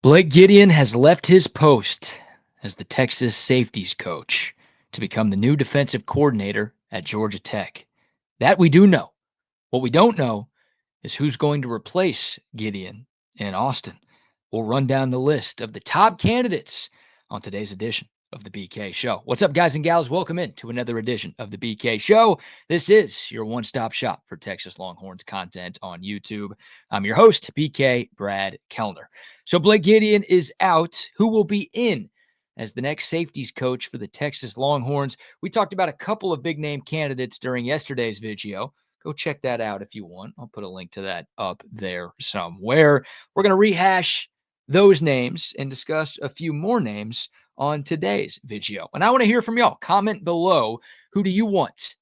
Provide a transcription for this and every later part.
Blake Gideon has left his post as the Texas safeties coach to become the new defensive coordinator at Georgia Tech. That we do know. What we don't know is who's going to replace Gideon in Austin. We'll run down the list of the top candidates on today's edition of the BK Show. What's up, guys and gals? Welcome in to another edition of the BK Show. This is your one-stop shop for Texas Longhorns content on YouTube. I'm your host, BK Brad Kellner. So Blake Gideon is out. Who will be in as the next safeties coach for the Texas Longhorns? We talked about a couple of big name candidates during yesterday's video. Go check that out if you want. I'll put a link to that up there somewhere. We're going to rehash those names and discuss a few more names on today's video. And I want to hear from y'all. Comment below, who do you want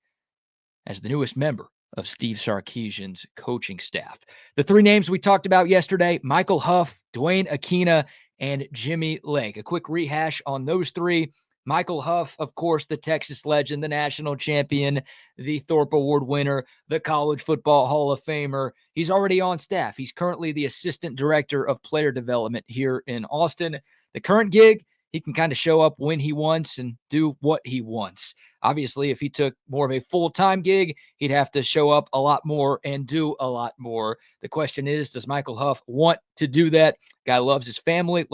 as the newest member of Steve Sarkisian's coaching staff? The three names we talked about yesterday: Michael Huff, Dwayne Akina, and Jimmy Lake. A quick rehash on those three. Michael Huff, of course, the Texas legend, the national champion, the Thorpe Award winner, the College Football Hall of Famer. He's already on staff. He's currently the assistant director of player development here in Austin. The current gig, he can kind of show up when he wants and do what he wants. Obviously, if he took more of a full-time gig, he'd have to show up a lot more and do a lot more. The question is, does Michael Huff want to do that? Guy loves his family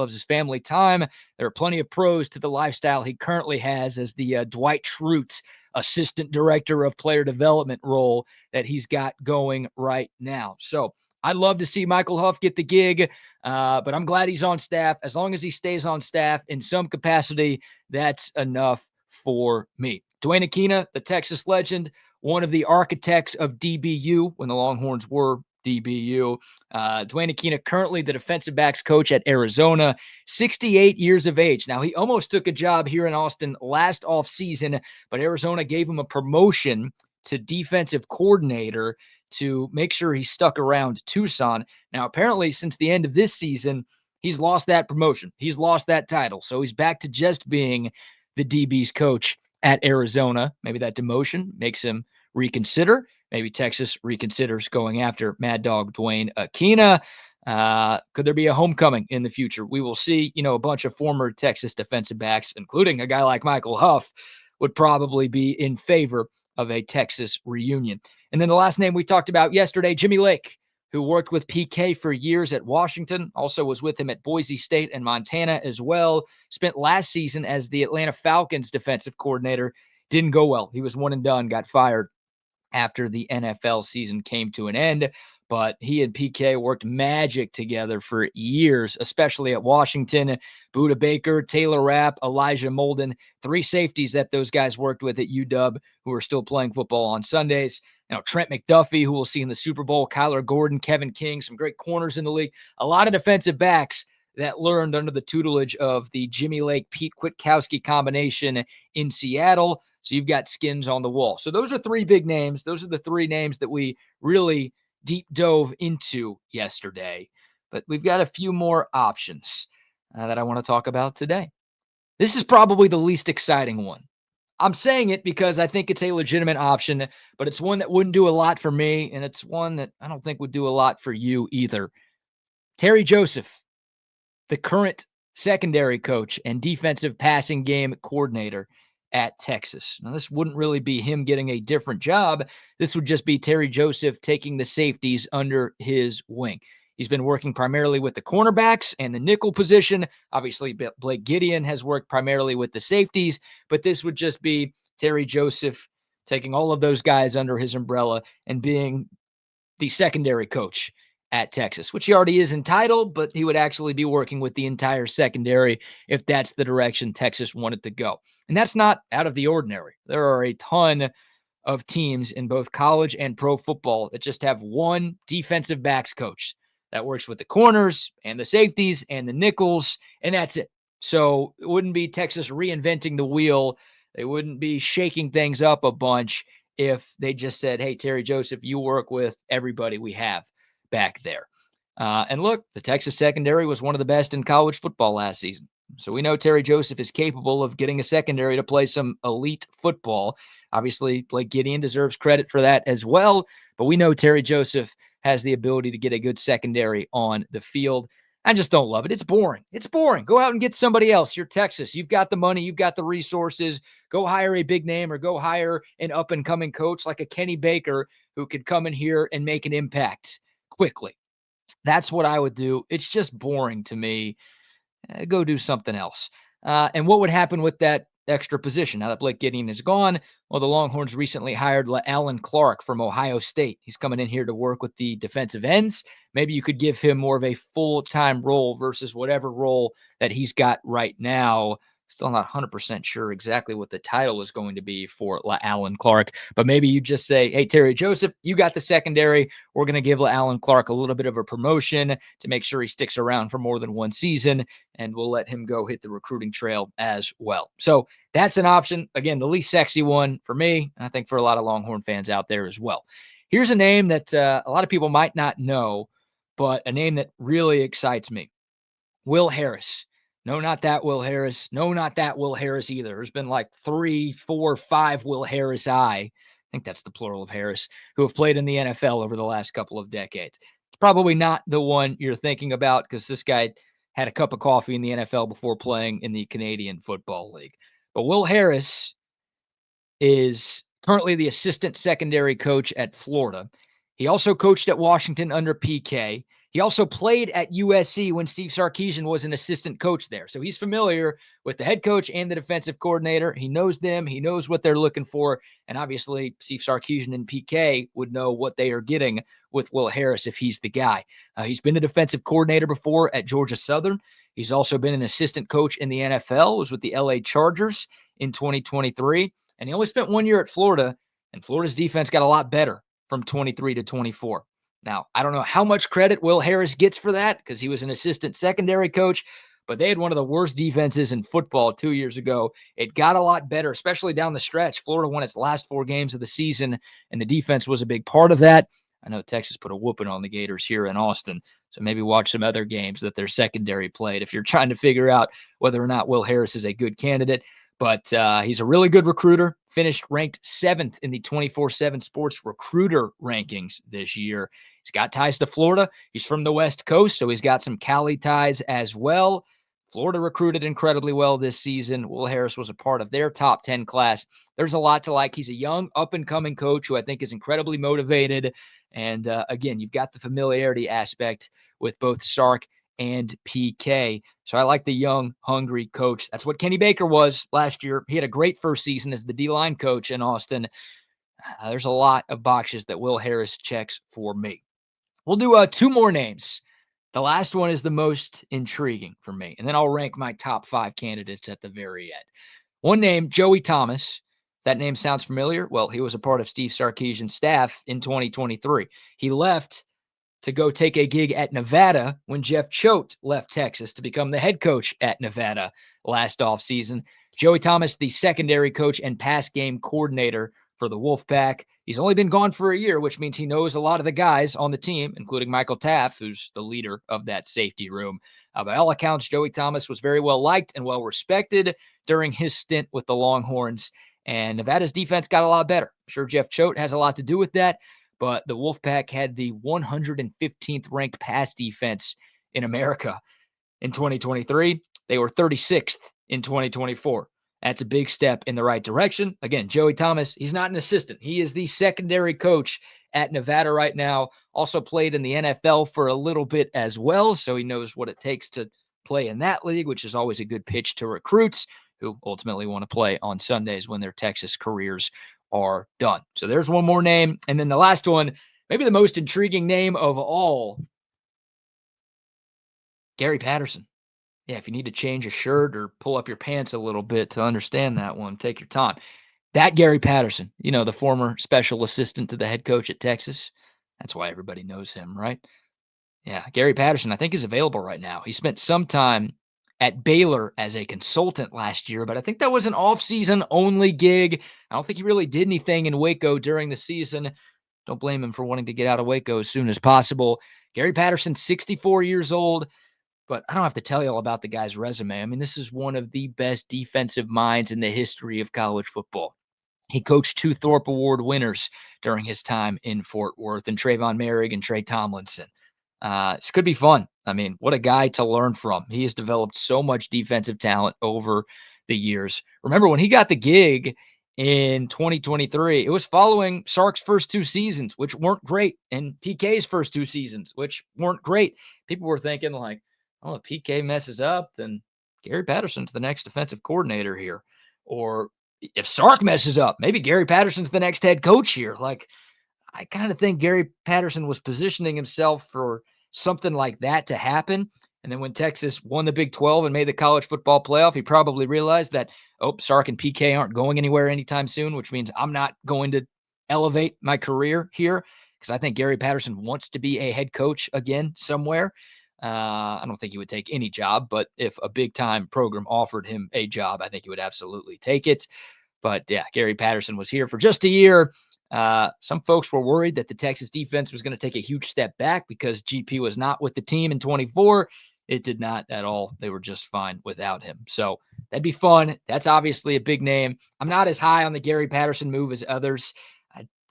time. There are plenty of pros to the lifestyle he currently has as the Dwight Schrute assistant director of player development role that he's got going right now. So I'd love to see Michael Huff get the gig, but I'm glad he's on staff. As long as he stays on staff in some capacity, that's enough for me. Dwayne Akina, the Texas legend, one of the architects of DBU when the Longhorns were DBU. Dwayne Akina, currently the defensive backs coach at Arizona, 68 years of age. Now, he almost took a job here in Austin last offseason, but Arizona gave him a promotion to defensive coordinator to make sure he stuck around Tucson. Now, apparently, since the end of this season, he's lost that promotion. He's lost that title. So he's back to just being the DB's coach at Arizona. Maybe that demotion makes him reconsider. Maybe Texas reconsiders going after Mad Dog Dwayne Akina. Could there be a homecoming in the future? We will see. A bunch of former Texas defensive backs, including a guy like Michael Huff, would probably be in favor of a Texas reunion. And then the last name we talked about yesterday, Jimmy Lake, who worked with PK for years at Washington, also was with him at Boise State and Montana as well. Spent last season as the Atlanta Falcons defensive coordinator. Didn't go well. He was one and done, got fired after the NFL season came to an end. But he and PK worked magic together for years, especially at Washington. Buda Baker, Taylor Rapp, Elijah Molden, three safeties that those guys worked with at UW who are still playing football on Sundays. Trent McDuffie, who we'll see in the Super Bowl, Kyler Gordon, Kevin King, some great corners in the league. A lot of defensive backs that learned under the tutelage of the Jimmy Lake, Pete Kwiatkowski combination in Seattle. So you've got skins on the wall. So those are three big names. Those are the three names that we really deep dove into yesterday. But we've got a few more options that I want to talk about today. This is probably the least exciting one. I'm saying it because I think it's a legitimate option, but it's one that wouldn't do a lot for me, and it's one that I don't think would do a lot for you either. Terry Joseph, the current secondary coach and defensive passing game coordinator at Texas. Now, this wouldn't really be him getting a different job. This would just be Terry Joseph taking the safeties under his wing. He's been working primarily with the cornerbacks and the nickel position. Obviously, Blake Gideon has worked primarily with the safeties, but this would just be Terry Joseph taking all of those guys under his umbrella and being the secondary coach at Texas, which he already is entitled, but he would actually be working with the entire secondary if that's the direction Texas wanted to go. And that's not out of the ordinary. There are a ton of teams in both college and pro football that just have one defensive backs coach that works with the corners and the safeties and the nickels, and that's it. So it wouldn't be Texas reinventing the wheel. They wouldn't be shaking things up a bunch if they just said, hey, Terry Joseph, you work with everybody we have back there. And look, the Texas secondary was one of the best in college football last season. So we know Terry Joseph is capable of getting a secondary to play some elite football. Obviously, Blake Gideon deserves credit for that as well. But we know Terry Joseph has the ability to get a good secondary on the field. I just don't love it. It's boring. It's boring. Go out and get somebody else. You're Texas. You've got the money. You've got the resources. Go hire a big name or go hire an up and coming coach like a Kenny Baker who could come in here and make an impact quickly. That's what I would do. It's just boring to me. Go do something else. And what would happen with that extra position now that Blake Gideon is gone? Well, the Longhorns recently hired Alan Clark from Ohio State. He's coming in here to work with the defensive ends. Maybe you could give him more of a full-time role versus whatever role that he's got right now. Still not 100% sure exactly what the title is going to be for Alan Clark, but maybe you just say, hey, Terry Joseph, you got the secondary. We're going to give Alan Clark a little bit of a promotion to make sure he sticks around for more than one season, and we'll let him go hit the recruiting trail as well. So that's an option. Again, the least sexy one for me, and I think for a lot of Longhorn fans out there as well. Here's a name that a lot of people might not know, but a name that really excites me. Will Harris. No, not that Will Harris. No, not that Will Harris either. There's been like 3, 4, 5 Will Harris I think that's the plural of Harris, who have played in the NFL over the last couple of decades. It's probably not the one you're thinking about because this guy had a cup of coffee in the NFL before playing in the Canadian Football League. But Will Harris is currently the assistant secondary coach at Florida. He also coached at Washington under PK. He also played at USC when Steve Sarkisian was an assistant coach there. So he's familiar with the head coach and the defensive coordinator. He knows them. He knows what they're looking for. And obviously, Steve Sarkisian and PK would know what they are getting with Will Harris if he's the guy. He's been a defensive coordinator before at Georgia Southern. He's also been an assistant coach in the NFL, was with the LA Chargers in 2023. And he only spent 1 year at Florida, and Florida's defense got a lot better from 23 to 24. Now, I don't know how much credit Will Harris gets for that because he was an assistant secondary coach, but they had one of the worst defenses in football 2 years ago. It got a lot better, especially down the stretch. Florida won its last 4 games of the season, and the defense was a big part of that. I know Texas put a whooping on the Gators here in Austin, so maybe watch some other games that their secondary played if you're trying to figure out whether or not Will Harris is a good candidate. But he's a really good recruiter, finished ranked 7th in the 24/7 Sports Recruiter rankings this year. He's got ties to Florida. He's from the West Coast, so he's got some Cali ties as well. Florida recruited incredibly well this season. Will Harris was a part of their top 10 class. There's a lot to like. He's a young, up-and-coming coach who I think is incredibly motivated. And again, you've got the familiarity aspect with both Sark and PK. So I like the young, hungry coach. That's what Kenny Baker was last year. He had a great first season as the D-line coach in Austin. There's a lot of boxes that Will Harris checks for me. We'll do 2 more names. The last one is the most intriguing for me, and then I'll rank my top 5 candidates at the very end. One name, Joey Thomas. That name sounds familiar. Well, he was a part of Steve Sarkisian's staff in 2023. He left to go take a gig at Nevada when Jeff Choate left Texas to become the head coach at Nevada last offseason. Joey Thomas, the secondary coach and pass game coordinator for the Wolfpack. He's only been gone for a year, which means he knows a lot of the guys on the team, including Michael Taft, who's the leader of that safety room. By all accounts, Joey Thomas was very well liked and well respected during his stint with the Longhorns, and Nevada's defense got a lot better. I'm sure Jeff Choate has a lot to do with that, but the Wolfpack had the 115th ranked pass defense in America in 2023. They were 36th in 2024. That's a big step in the right direction. Again, Joey Thomas, he's not an assistant. He is the secondary coach at Nevada right now. Also played in the NFL for a little bit as well, so he knows what it takes to play in that league, which is always a good pitch to recruits who ultimately want to play on Sundays when their Texas careers are done. So there's one more name. And then the last one, maybe the most intriguing name of all, Gary Patterson. Yeah, if you need to change a shirt or pull up your pants a little bit to understand that one, take your time. That Gary Patterson, the former special assistant to the head coach at Texas. That's why everybody knows him, right? Yeah, Gary Patterson, I think, is available right now. He spent some time at Baylor as a consultant last year, but I think that was an off-season only gig. I don't think he really did anything in Waco during the season. Don't blame him for wanting to get out of Waco as soon as possible. Gary Patterson, 64 years old, but I don't have to tell you all about the guy's resume. I mean, this is one of the best defensive minds in the history of college football. He coached 2 Thorpe Award winners during his time in Fort Worth, and Trayvon Merrick and Trey Tomlinson. This could be fun. I mean, what a guy to learn from. He has developed so much defensive talent over the years. Remember when he got the gig in 2023, it was following Sark's first two seasons, which weren't great, and PK's first two seasons, which weren't great. People were thinking, like, oh, if PK messes up, then Gary Patterson's the next defensive coordinator here. Or if Sark messes up, maybe Gary Patterson's the next head coach here. Like, I kind of think Gary Patterson was positioning himself for something like that to happen. And then when Texas won the Big 12 and made the college football playoff, he probably realized that, oh, Sark and PK aren't going anywhere anytime soon, which means I'm not going to elevate my career here because I think Gary Patterson wants to be a head coach again somewhere. I don't think he would take any job, but if a big time program offered him a job, I think he would absolutely take it. But yeah, Gary Patterson was here for just a year. Some folks were worried that the Texas defense was going to take a huge step back because GP was not with the team in 24. It did not at all. They were just fine without him. So that'd be fun. That's obviously a big name. I'm not as high on the Gary Patterson move as others.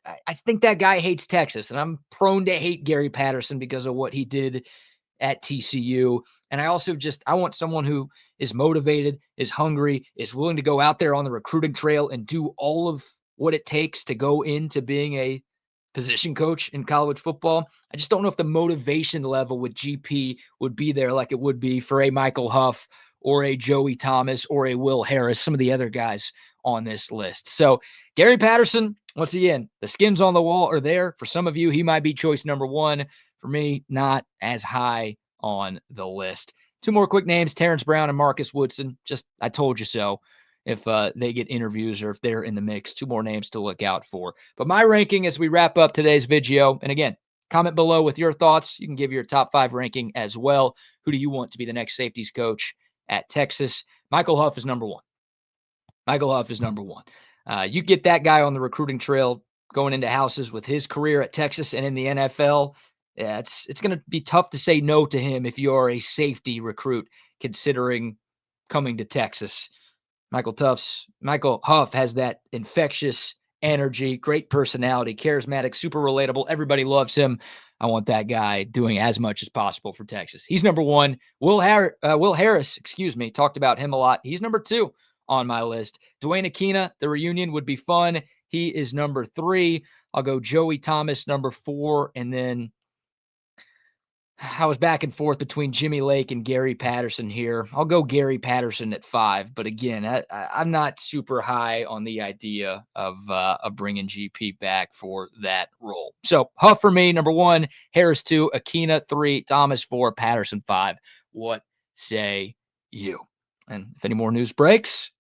I think that guy hates Texas, and I'm prone to hate Gary Patterson because of what he did at TCU. And I want someone who is motivated, is hungry, is willing to go out there on the recruiting trail and do all of what it takes to go into being a position coach in college football. I just don't know if the motivation level with GP would be there like it would be for a Michael Huff or a Joey Thomas or a Will Harris, some of the other guys on this list. So Gary Patterson, once again, the skins on the wall are there. For some of you, he might be choice number one. For me, not as high on the list. Two more quick names, Terrence Brown and Marcus Woodson. Just, I told you so. If they get interviews or if they're in the mix, two more names to look out for. But my ranking as we wrap up today's video, and again, comment below with your thoughts. You can give your top 5 ranking as well. Who do you want to be the next safeties coach at Texas? Michael Huff is number one. Michael Huff is number one. You get that guy on the recruiting trail going into houses with his career at Texas and in the NFL. Yeah, it's going to be tough to say no to him if you're a safety recruit considering coming to Texas. Michael Huff has that infectious energy, great personality, charismatic, super relatable. Everybody loves him. I want that guy doing as much as possible for Texas. He's number one. Will Harris, talked about him a lot. He's number 2 on my list. Dwayne Aquina, the reunion would be fun. He is number 3. I'll go Joey Thomas, number 4, and then I was back and forth between Jimmy Lake and Gary Patterson here. I'll go Gary Patterson at 5, but again, I'm not super high on the idea of bringing GP back for that role. So Huff for me, number 1, Harris 2, Aquina 3, Thomas 4, Patterson 5. What say you? And if any more news breaks,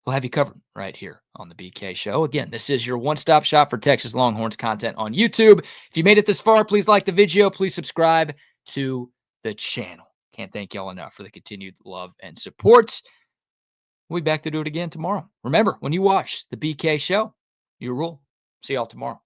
we'll have you covered right here on the BK Show. Again, this is your one-stop shop for Texas Longhorns content on YouTube. If you made it this far, please like the video. Please subscribe to the channel. Can't thank y'all enough for the continued love and support. We'll be back to do it again tomorrow. Remember, when you watch the BK Show, you rule. See y'all tomorrow.